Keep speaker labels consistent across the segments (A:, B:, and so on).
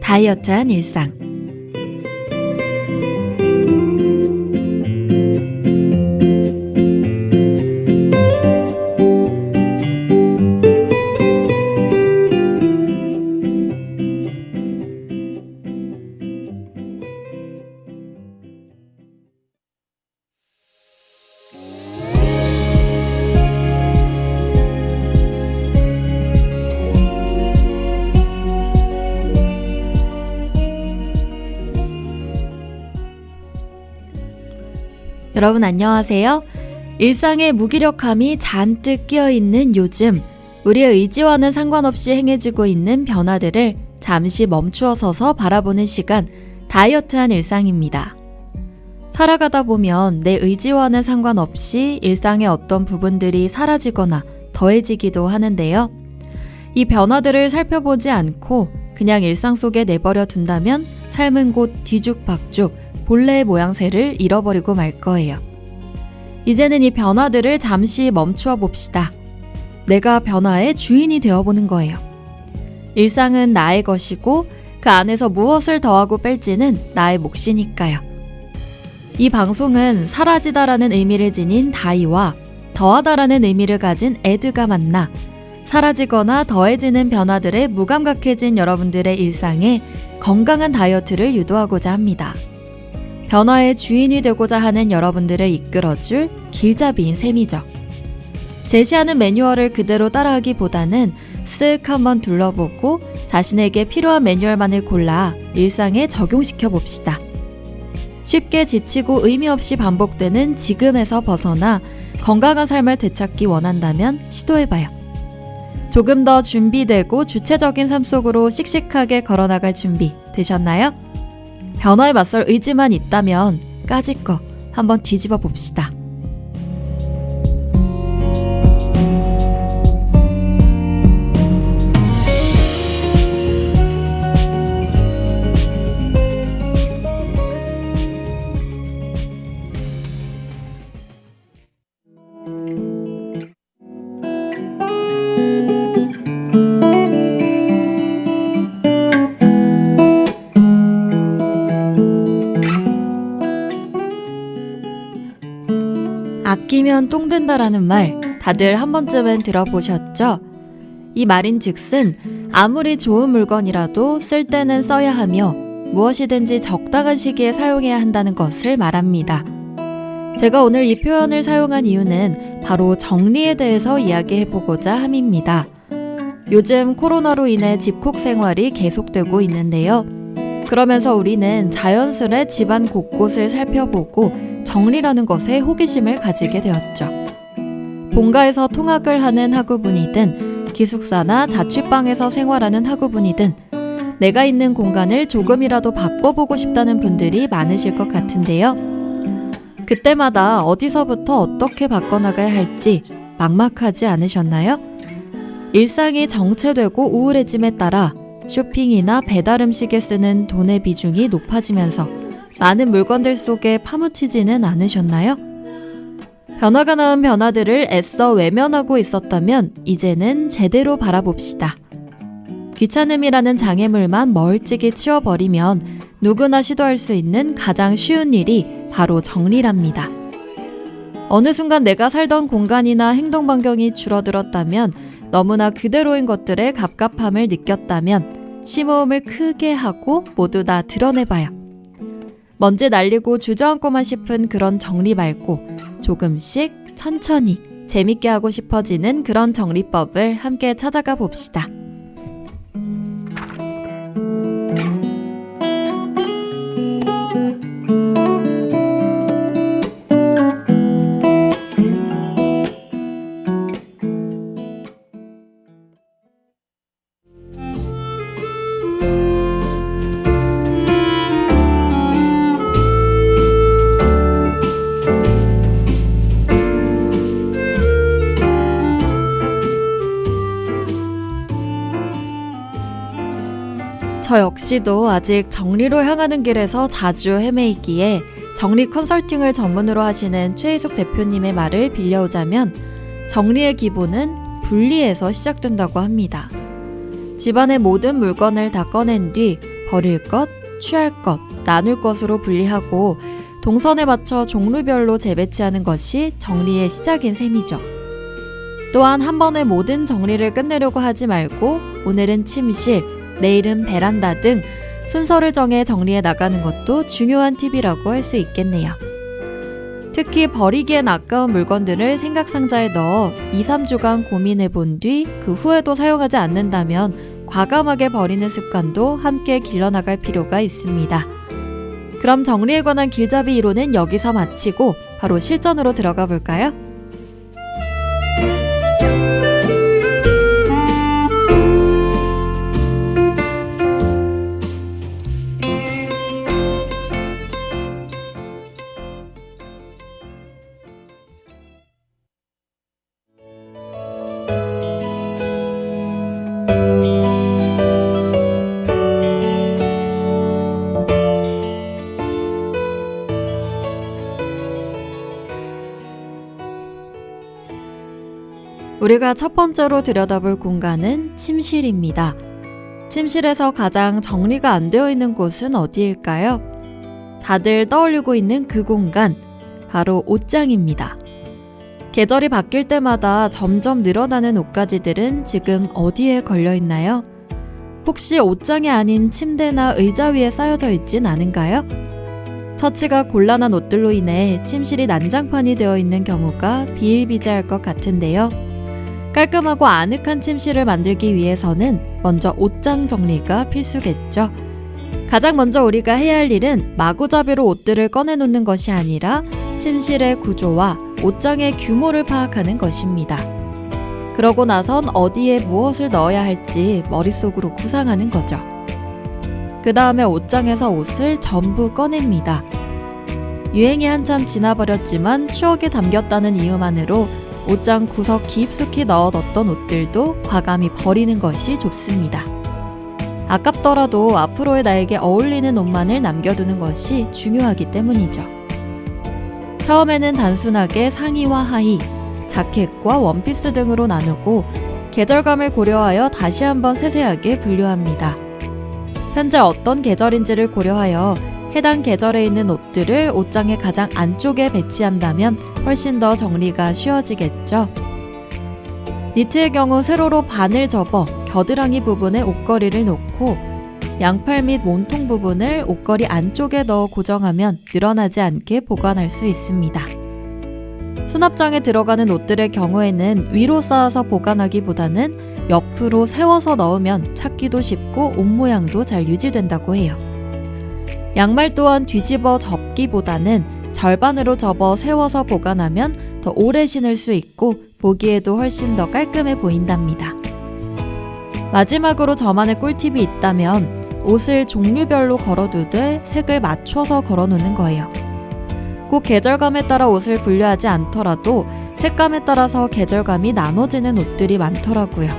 A: 다이어트한 일상. 여러분 안녕하세요. 일상의 무기력함이 잔뜩 끼어있는 요즘, 우리의 의지와는 상관없이 행해지고 있는 변화들을 잠시 멈추어 서서 바라보는 시간, 다이어트한 일상입니다. 살아가다 보면 내 의지와는 상관없이 일상의 어떤 부분들이 사라지거나 더해지기도 하는데요. 이 변화들을 살펴보지 않고 그냥 일상 속에 내버려 둔다면 삶은 곧 뒤죽박죽, 본래의 모양새를 잃어버리고 말 거예요. 이제는 이 변화들을 잠시 멈추어 봅시다. 내가 변화의 주인이 되어보는 거예요. 일상은 나의 것이고 그 안에서 무엇을 더하고 뺄지는 나의 몫이니까요. 이 방송은 사라지다라는 의미를 지닌 다이와 더하다라는 의미를 가진 에드가 만나 사라지거나 더해지는 변화들에 무감각해진 여러분들의 일상에 건강한 다이어트를 유도하고자 합니다. 변화의 주인이 되고자 하는 여러분들을 이끌어줄 길잡이인 셈이죠. 제시하는 매뉴얼을 그대로 따라하기보다는 쓱 한번 둘러보고 자신에게 필요한 매뉴얼만을 골라 일상에 적용시켜 봅시다. 쉽게 지치고 의미 없이 반복되는 지금에서 벗어나 건강한 삶을 되찾기 원한다면 시도해봐요. 조금 더 준비되고 주체적인 삶 속으로 씩씩하게 걸어나갈 준비 되셨나요? 변화에 맞설 의지만 있다면 까짓 거 한번 뒤집어 봅시다. 아끼면 똥 된다라는 말 다들 한 번쯤은 들어보셨죠? 이 말인즉슨 아무리 좋은 물건이라도 쓸 때는 써야 하며 무엇이든지 적당한 시기에 사용해야 한다는 것을 말합니다. 제가 오늘 이 표현을 사용한 이유는 바로 정리에 대해서 이야기해보고자 함입니다. 요즘 코로나로 인해 집콕 생활이 계속되고 있는데요. 그러면서 우리는 자연스레 집안 곳곳을 살펴보고 정리라는 것에 호기심을 가지게 되었죠. 본가에서 통학을 하는 학우분이든 기숙사나 자취방에서 생활하는 학우분이든 내가 있는 공간을 조금이라도 바꿔보고 싶다는 분들이 많으실 것 같은데요. 그때마다 어디서부터 어떻게 바꿔나가야 할지 막막하지 않으셨나요? 일상이 정체되고 우울해짐에 따라 쇼핑이나 배달 음식에 쓰는 돈의 비중이 높아지면서 많은 물건들 속에 파묻히지는 않으셨나요? 변화가 나온 변화들을 애써 외면하고 있었다면 이제는 제대로 바라봅시다. 귀찮음이라는 장애물만 멀찍이 치워버리면 누구나 시도할 수 있는 가장 쉬운 일이 바로 정리랍니다. 어느 순간 내가 살던 공간이나 행동 반경이 줄어들었다면 너무나 그대로인 것들의 갑갑함을 느꼈다면 심호흡을 크게 하고 모두 다 드러내봐요. 먼지 날리고 주저앉고만 싶은 그런 정리 말고 조금씩 천천히 재밌게 하고 싶어지는 그런 정리법을 함께 찾아가 봅시다. 저 역시도 아직 정리로 향하는 길에서 자주 헤매이기에 정리 컨설팅을 전문으로 하시는 최희숙 대표님의 말을 빌려오자면 정리의 기본은 분리에서 시작된다고 합니다. 집안의 모든 물건을 다 꺼낸 뒤 버릴 것, 취할 것, 나눌 것으로 분리하고 동선에 맞춰 종류별로 재배치하는 것이 정리의 시작인 셈이죠. 또한 한 번에 모든 정리를 끝내려고 하지 말고 오늘은 침실, 내일은 베란다 등 순서를 정해 정리해 나가는 것도 중요한 팁이라고 할 수 있겠네요. 특히 버리기엔 아까운 물건들을 생각상자에 넣어 2-3주간 고민해 본 뒤 그 후에도 사용하지 않는다면 과감하게 버리는 습관도 함께 길러나갈 필요가 있습니다. 그럼 정리에 관한 길잡이 이론은 여기서 마치고 바로 실전으로 들어가 볼까요? 우리가 첫 번째로 들여다볼 공간은 침실입니다. 침실에서 가장 정리가 안 되어 있는 곳은 어디일까요? 다들 떠올리고 있는 그 공간, 바로 옷장입니다. 계절이 바뀔 때마다 점점 늘어나는 옷가지들은 지금 어디에 걸려 있나요? 혹시 옷장이 아닌 침대나 의자 위에 쌓여져 있진 않은가요? 처치가 곤란한 옷들로 인해 침실이 난장판이 되어 있는 경우가 비일비재할 것 같은데요. 깔끔하고 아늑한 침실을 만들기 위해서는 먼저 옷장 정리가 필수겠죠. 가장 먼저 우리가 해야 할 일은 마구잡이로 옷들을 꺼내놓는 것이 아니라 침실의 구조와 옷장의 규모를 파악하는 것입니다. 그러고 나선 어디에 무엇을 넣어야 할지 머릿속으로 구상하는 거죠. 그 다음에 옷장에서 옷을 전부 꺼냅니다. 유행이 한참 지나버렸지만 추억에 담겼다는 이유만으로 옷장 구석 깊숙이 넣어뒀던 옷들도 과감히 버리는 것이 좋습니다. 아깝더라도 앞으로의 나에게 어울리는 옷만을 남겨두는 것이 중요하기 때문이죠. 처음에는 단순하게 상의와 하의, 자켓과 원피스 등으로 나누고 계절감을 고려하여 다시 한번 세세하게 분류합니다. 현재 어떤 계절인지를 고려하여 해당 계절에 있는 옷들을 옷장의 가장 안쪽에 배치한다면 훨씬 더 정리가 쉬워지겠죠. 니트의 경우 세로로 반을 접어 겨드랑이 부분에 옷걸이를 놓고 양팔 및 몸통 부분을 옷걸이 안쪽에 넣어 고정하면 늘어나지 않게 보관할 수 있습니다. 수납장에 들어가는 옷들의 경우에는 위로 쌓아서 보관하기보다는 옆으로 세워서 넣으면 찾기도 쉽고 옷 모양도 잘 유지된다고 해요. 양말 또한 뒤집어 접기보다는 절반으로 접어 세워서 보관하면 더 오래 신을 수 있고 보기에도 훨씬 더 깔끔해 보인답니다. 마지막으로 저만의 꿀팁이 있다면 옷을 종류별로 걸어두되 색을 맞춰서 걸어놓는 거예요. 꼭 계절감에 따라 옷을 분류하지 않더라도 색감에 따라서 계절감이 나눠지는 옷들이 많더라고요.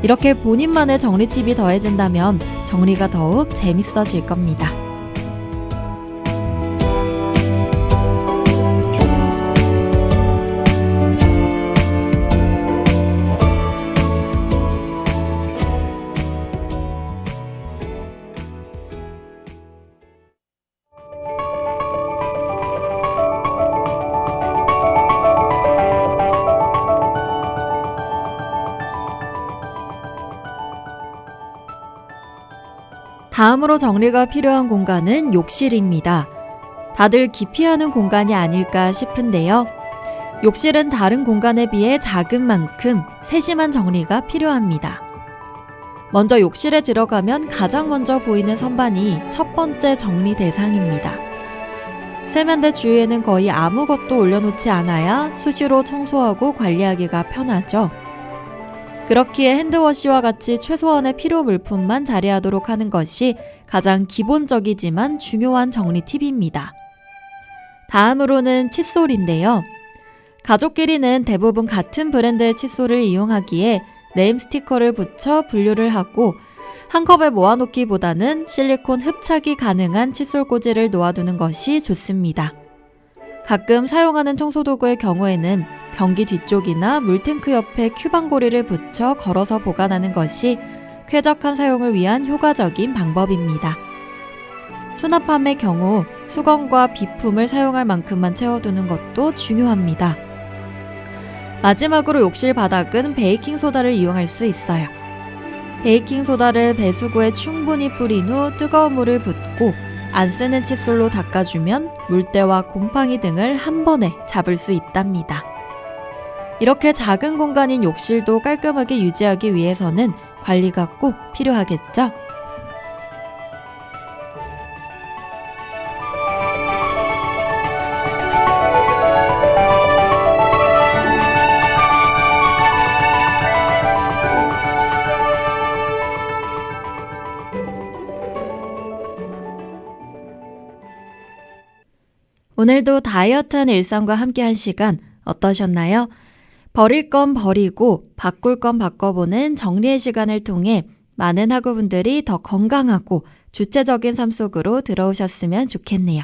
A: 이렇게 본인만의 정리 팁이 더해진다면 정리가 더욱 재밌어질 겁니다. 다음으로 정리가 필요한 공간은 욕실입니다. 다들 기피하는 공간이 아닐까 싶은데요. 욕실은 다른 공간에 비해 작은 만큼 세심한 정리가 필요합니다. 먼저 욕실에 들어가면 가장 먼저 보이는 선반이 첫 번째 정리 대상입니다. 세면대 주위에는 거의 아무것도 올려놓지 않아야 수시로 청소하고 관리하기가 편하죠. 그렇기에 핸드워시와 같이 최소한의 필요 물품만 자리하도록 하는 것이 가장 기본적이지만 중요한 정리 팁입니다. 다음으로는 칫솔인데요. 가족끼리는 대부분 같은 브랜드의 칫솔을 이용하기에 네임 스티커를 붙여 분류를 하고 한 컵에 모아놓기보다는 실리콘 흡착이 가능한 칫솔 꽂이를 놓아두는 것이 좋습니다. 가끔 사용하는 청소도구의 경우에는 변기 뒤쪽이나 물탱크 옆에 큐방고리를 붙여 걸어서 보관하는 것이 쾌적한 사용을 위한 효과적인 방법입니다. 수납함의 경우 수건과 비품을 사용할 만큼만 채워두는 것도 중요합니다. 마지막으로 욕실 바닥은 베이킹소다를 이용할 수 있어요. 베이킹소다를 배수구에 충분히 뿌린 후 뜨거운 물을 붓고 안 쓰는 칫솔로 닦아주면 물때와 곰팡이 등을 한 번에 잡을 수 있답니다. 이렇게 작은 공간인 욕실도 깔끔하게 유지하기 위해서는 관리가 꼭 필요하겠죠? 오늘도 다이어트한 일상과 함께한 시간 어떠셨나요? 버릴 건 버리고 바꿀 건 바꿔보는 정리의 시간을 통해 많은 학우분들이 더 건강하고 주체적인 삶 속으로 들어오셨으면 좋겠네요.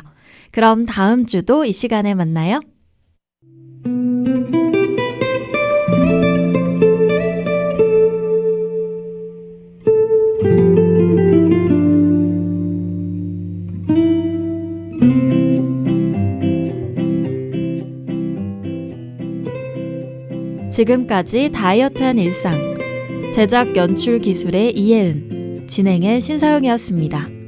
A: 그럼 다음 주도 이 시간에 만나요. 지금까지 다이어트한 일상, 제작 연출 기술의 이혜은, 진행의 신사영이었습니다.